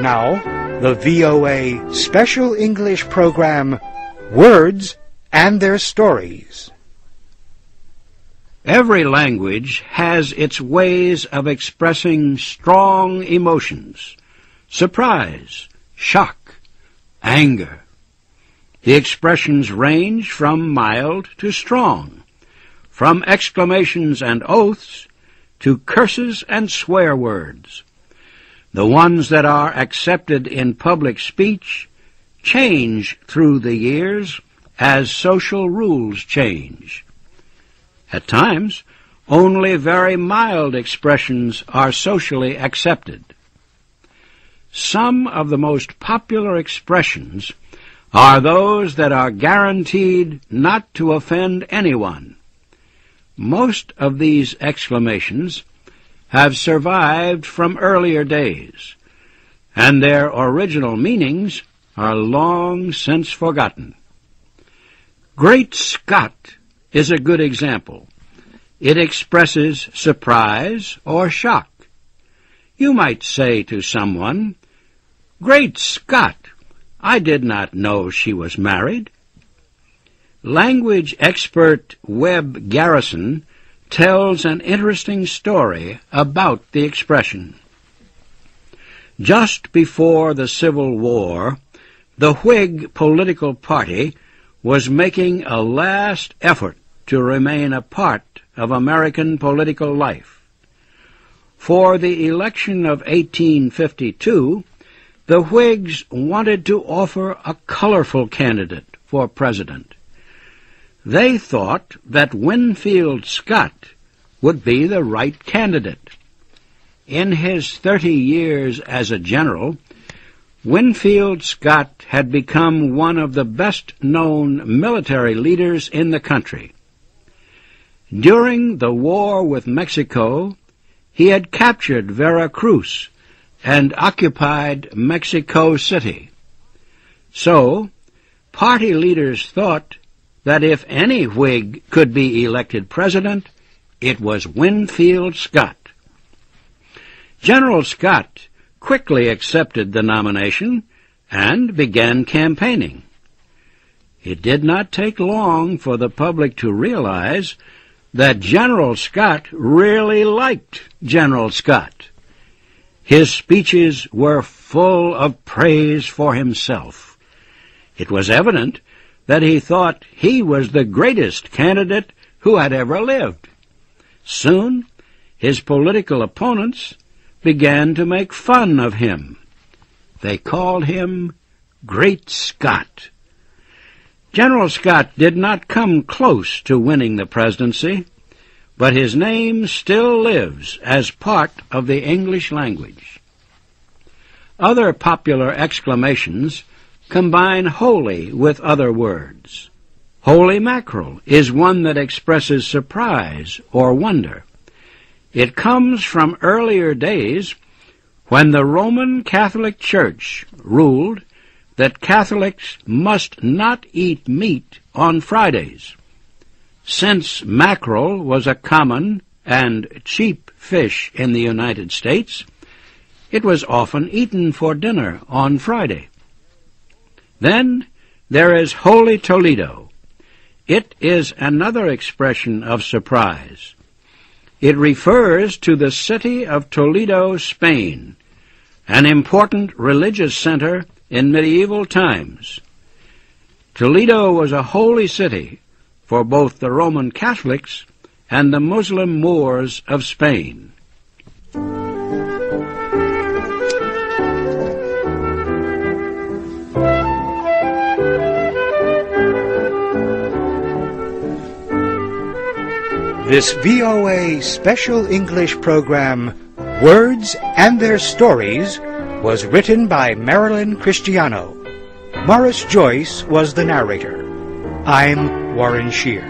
now the VOA Special English program, Words and Their Stories. Every language has its ways of expressing strong emotions: surprise, shock, anger. The expressions range from mild to strong, from exclamations and oaths to curses and swear words. The ones that are accepted in public speech change through the years as social rules change. At times, only very mild expressions are socially accepted. Some of the most popular expressions are those that are guaranteed not to offend anyone. Most of these exclamations have survived from earlier days, and their original meanings are long since forgotten. Great Scott is a good example. It expresses surprise or shock. You might say to someone, "Great Scott, I did not know she was married." Language expert Webb Garrison tells an interesting story about the expression. Just before the Civil War, the Whig political party was making a last effort to remain a part of American political life. For the election of 1852, the Whigs wanted to offer a colorful candidate for president. They thought that Winfield Scott would be the right candidate. In his 30 years as a general, Winfield Scott had become one of the best-known military leaders in the country. During the war with Mexico, he had captured Veracruz and occupied Mexico City. So, party leaders thought that if any Whig could be elected president, it was Winfield Scott. General Scott quickly accepted the nomination and began campaigning. It did not take long for the public to realize that General Scott really liked General Scott. His speeches were full of praise for himself. It was evident that he thought he was the greatest candidate who had ever lived. Soon, his political opponents began to make fun of him. They called him Great Scott. General Scott did not come close to winning the presidency, but his name still lives as part of the English language. Other popular exclamations combine holy with other words. Holy mackerel is one that expresses surprise or wonder. It comes from earlier days when the Roman Catholic Church ruled that Catholics must not eat meat on Fridays. Since mackerel was a common and cheap fish in the United States, it was often eaten for dinner on Friday. Then there is Holy Toledo. It is another expression of surprise. It refers to the city of Toledo, Spain, an important religious center in medieval times. Toledo was a holy city for both the Roman Catholics and the Muslim Moors of Spain. This VOA Special English program, Words and Their Stories, was written by Marilyn Cristiano. Morris Joyce was the narrator. I'm Warren Shear.